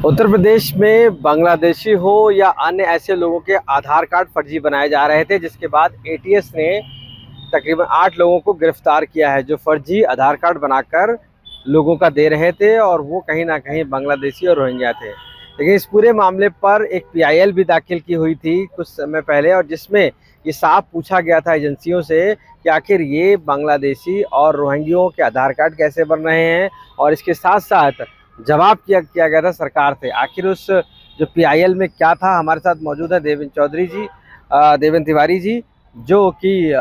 उत्तर प्रदेश में बांग्लादेशी हो या अन्य ऐसे लोगों के आधार कार्ड फर्जी बनाए जा रहे थे, जिसके बाद एटीएस ने तकरीबन 8 लोगों को गिरफ्तार किया है जो फर्जी आधार कार्ड बनाकर लोगों का दे रहे थे और वो कहीं ना कहीं बांग्लादेशी और रोहिंग्या थे। लेकिन इस पूरे मामले पर एक पीआईएल भी दाखिल की हुई थी कुछ समय पहले, और जिसमें ये साफ पूछा गया था एजेंसियों से कि आखिर ये बांग्लादेशी और रोहिंग्यों के आधार कार्ड कैसे बन रहे हैं, और इसके साथ साथ जवाब किया गया था सरकार से आखिर उस जो पीआईएल में क्या था। हमारे साथ मौजूद है देवेंद्र तिवारी जी, जो कि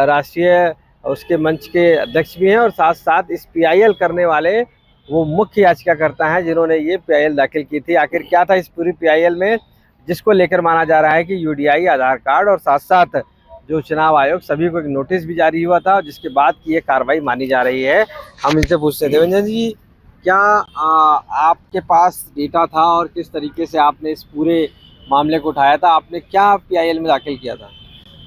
राष्ट्रीय उसके मंच के अध्यक्ष भी हैं और साथ साथ इस पीआईएल करने वाले वो मुख्य याचिकाकर्ता हैं जिन्होंने ये पीआईएल दाखिल की थी। आखिर क्या था इस पूरी पीआईएल में, जिसको लेकर माना जा रहा है कि यूडीआई आधार कार्ड और साथ साथ जो चुनाव आयोग सभी को एक नोटिस भी जारी हुआ था, जिसके बाद की ये कार्रवाई मानी जा रही है। हम इनसे पूछते हैं, देवेंद्र जी, क्या आपके पास डेटा था और किस तरीके से आपने इस पूरे मामले को उठाया था? आपने क्या पीआईएल में दाखिल किया था?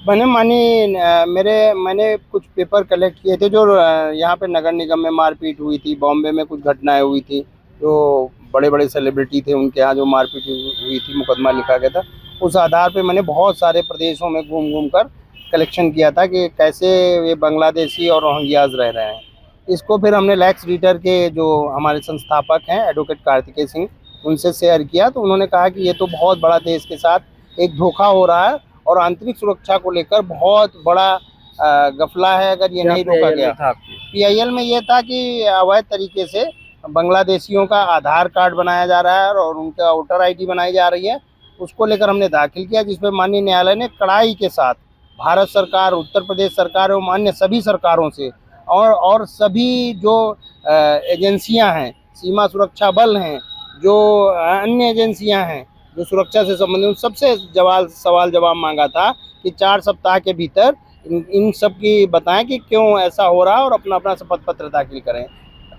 मैंने कुछ पेपर कलेक्ट किए थे जो यहाँ पे नगर निगम में मारपीट हुई थी, बॉम्बे में कुछ घटनाएं हुई थी, जो बड़े बड़े सेलिब्रिटी थे उनके यहाँ जो मारपीट हुई थी, मुकदमा लिखा गया था। उस आधार पे मैंने बहुत सारे प्रदेशों में घूम घूम कर कलेक्शन किया था कि कैसे ये बांग्लादेशी और रोहिंग्याज रह रहे हैं। इसको फिर हमने लैक्स रीडर के जो हमारे संस्थापक हैं एडवोकेट कार्तिकेय सिंह, उनसे शेयर किया तो उन्होंने कहा कि ये तो बहुत बड़ा देश के साथ एक धोखा हो रहा है और आंतरिक सुरक्षा को लेकर बहुत बड़ा गफला है अगर ये नहीं रोका गया। पीआईएल में ये था कि अवैध तरीके से बांग्लादेशियों का आधार कार्ड बनाया जा रहा है और उनका वोटर आईडी बनाई जा रही है। उसको लेकर हमने दाखिल किया, जिसपे माननीय न्यायालय ने कड़ाई के साथ भारत सरकार, उत्तर प्रदेश सरकार एवं अन्य सभी सरकारों से और सभी जो एजेंसियां हैं, सीमा सुरक्षा बल हैं, जो अन्य एजेंसियां हैं जो सुरक्षा से संबंधित, उन सबसे सवाल जवाब मांगा था कि 4 सप्ताह के भीतर इन सब की बताएं कि क्यों ऐसा हो रहा है और अपना अपना शपथ पत्र दाखिल करें।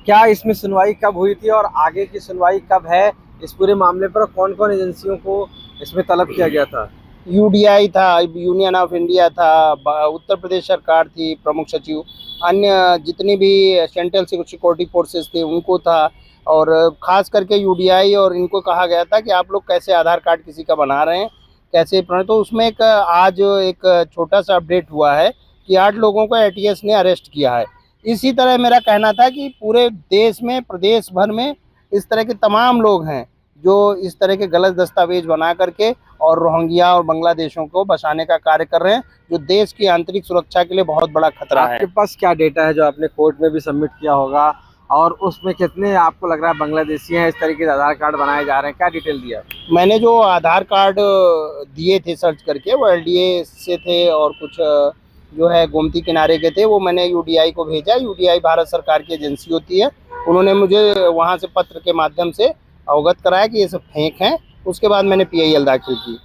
क्या इसमें सुनवाई कब हुई थी और आगे की सुनवाई कब है इस पूरे मामले पर? कौन कौन एजेंसियों को इसमें तलब किया गया था? यूडीआई था, यूनियन ऑफ इंडिया था, उत्तर प्रदेश सरकार थी, प्रमुख सचिव, अन्य जितनी भी सेंट्रल सिक्योरिटी फोर्सेस थे उनको था, और खास करके यूडीआई और इनको कहा गया था कि आप लोग कैसे आधार कार्ड किसी का बना रहे हैं, कैसे। तो उसमें आज एक छोटा सा अपडेट हुआ है कि 8 लोगों को एटीएस ने अरेस्ट किया है। इसी तरह मेरा कहना था कि पूरे देश में, प्रदेश भर में इस तरह के तमाम लोग हैं जो इस तरह के गलत दस्तावेज बना करके और रोहिंग्या और बांग्लादेशों को बचाने का कार्य कर रहे हैं, जो देश की आंतरिक सुरक्षा के लिए बहुत बड़ा खतरा है। आपके पास क्या डेटा है जो आपने कोर्ट में भी सबमिट किया होगा, और उसमें कितने आपको लग रहा है बांग्लादेशी हैं इस तरीके से आधार कार्ड बनाए जा रहे हैं? क्या डिटेल दिया? मैंने जो आधार कार्ड दिए थे सर्च करके, वो एलडीए से थे और कुछ जो है गोमती किनारे के थे, वो मैंने यूडीआई को भेजा। यूडीआई भारत सरकार की एजेंसी होती है, उन्होंने मुझे वहाँ से पत्र के माध्यम से अवगत कराया कि ये सब फेक हैं। उसके बाद मैंने पीआईएल दाखिल की।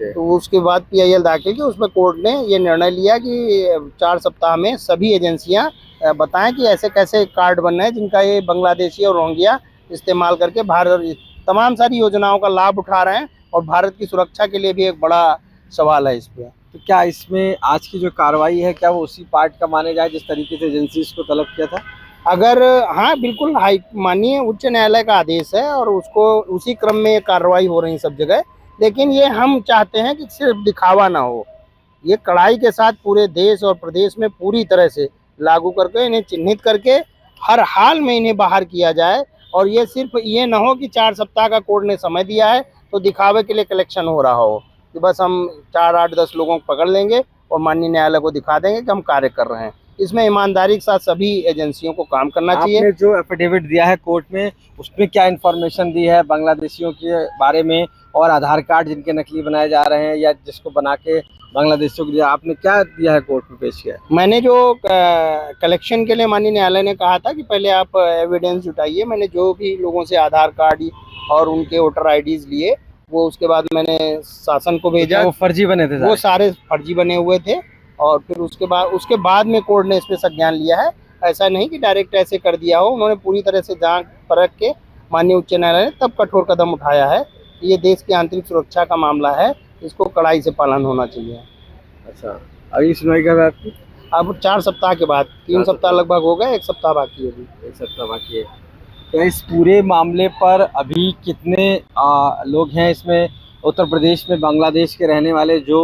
तो उसके बाद पीआईएल दाखिल की, उसमें कोर्ट ने ये निर्णय लिया कि 4 सप्ताह में सभी एजेंसियां बताएं कि ऐसे कैसे कार्ड बन रहे हैं जिनका ये बांग्लादेशी और रोहिंग्या इस्तेमाल करके भारत तमाम सारी योजनाओं का लाभ उठा रहे हैं, और भारत की सुरक्षा के लिए भी एक बड़ा सवाल है इस पर। तो क्या इसमें आज की जो कार्रवाई है, क्या वो उसी पार्ट का माने जाए जिस तरीके से एजेंसी इसको तलब किया था? अगर हाँ, बिल्कुल, माननीय उच्च न्यायालय का आदेश है और उसको उसी क्रम में ये कार्रवाई हो रही सब जगह। लेकिन ये हम चाहते हैं कि सिर्फ दिखावा ना हो, ये कड़ाई के साथ पूरे देश और प्रदेश में पूरी तरह से लागू करके इन्हें चिन्हित करके हर हाल में इन्हें बाहर किया जाए। और ये सिर्फ ये ना हो कि 4 सप्ताह का कोर्ट ने समय दिया है तो दिखावे के लिए कलेक्शन हो रहा हो कि बस हम 4, 8, 10 लोगों को पकड़ लेंगे और माननीय न्यायालय को दिखा देंगे कि हम कार्य कर रहे हैं। इसमें ईमानदारी के साथ सभी एजेंसियों को काम करना चाहिए। आपने जो एफिडेविट दिया है कोर्ट में, उसमें क्या इन्फॉर्मेशन दी है बांग्लादेशियों के बारे में, और आधार कार्ड जिनके नकली बनाए जा रहे हैं या जिसको बना के बांग्लादेशियों को दिया, आपने क्या दिया है कोर्ट में पेश किया? मैंने जो कलेक्शन के लिए माननीय न्यायालय ने कहा था कि पहले आप एविडेंस जुटाइए, मैंने जो भी लोगों से आधार कार्ड और उनके वोटर आईडीज लिए, वो उसके बाद मैंने शासन को भेजा। वो फर्जी बने थे? वो सारे फर्जी बने हुए थे, और फिर उसके बाद में कोर्ट ने इस पर संज्ञान लिया है। ऐसा नहीं कि डायरेक्ट ऐसे कर दिया हो, उन्होंने पूरी तरह से जांच परख के माननीय उच्च न्यायालय ने तब कठोर कदम उठाया है। ये देश की आंतरिक सुरक्षा का मामला है, इसको कड़ाई से पालन होना चाहिए। अच्छा, अभी सुनवाई कब है आपकी? अब 4 सप्ताह के बाद, 3 सप्ताह लगभग हो गए, 1 सप्ताह बाकी है अभी। 1 सप्ताह बाकी है। तो इस पूरे मामले पर अभी कितने लोग हैं इसमें उत्तर प्रदेश में बांग्लादेश के रहने वाले जो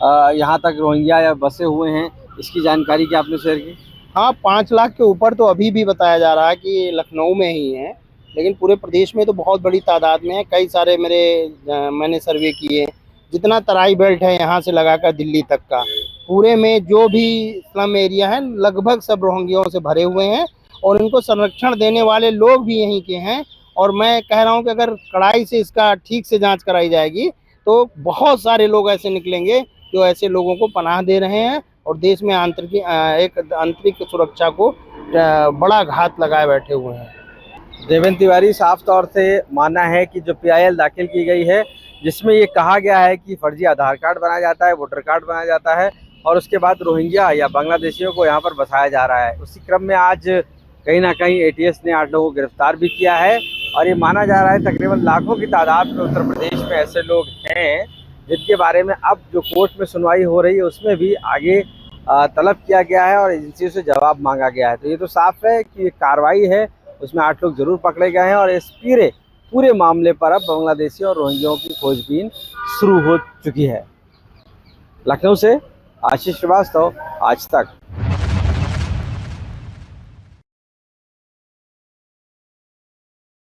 यहाँ तक रोहिंग्या या बसे हुए हैं, इसकी जानकारी क्या आपने शेयर की? हाँ, 5 लाख के ऊपर तो अभी भी बताया जा रहा है कि लखनऊ में ही है, लेकिन पूरे प्रदेश में तो बहुत बड़ी तादाद में है। कई सारे मैंने सर्वे किए, जितना तराई बेल्ट है यहाँ से लगाकर दिल्ली तक का, पूरे में जो भी स्लम एरिया है लगभग सब रोहिंग्याओं से भरे हुए हैं और इनको संरक्षण देने वाले लोग भी यहीं के हैं। और मैं कह रहा हूँ कि अगर कड़ाई से इसका ठीक से जांच कराई जाएगी तो बहुत सारे लोग ऐसे निकलेंगे जो ऐसे लोगों को पनाह दे रहे हैं और देश में आंतरिक सुरक्षा को बड़ा घात लगाए बैठे हुए हैं। देवेंद्र तिवारी, साफ तौर से मानना है कि जो PIL दाखिल की गई है जिसमें ये कहा गया है कि फर्जी आधार कार्ड बनाया जाता है, वोटर कार्ड बनाया जाता है और उसके बाद रोहिंग्या या बांग्लादेशियों को यहाँ पर बसाया जा रहा है, उसी क्रम में आज कहीं ना कहीं ATS ने 8 लोगों को गिरफ्तार भी किया है। और ये माना जा रहा है तकरीबन लाखों की तादाद में उत्तर प्रदेश में ऐसे लोग हैं जिनके बारे में अब जो कोर्ट में सुनवाई हो रही है उसमें भी आगे तलब किया गया है और एजेंसियों से जवाब मांगा गया है। तो ये तो साफ है कि ये कार्रवाई है, उसमें 8 लोग जरूर पकड़े गए हैं और इस पूरे मामले पर अब बांग्लादेशी और रोहिंग्याओं की खोजबीन शुरू हो चुकी है। लखनऊ से आशीष श्रीवास्तव, आज तक।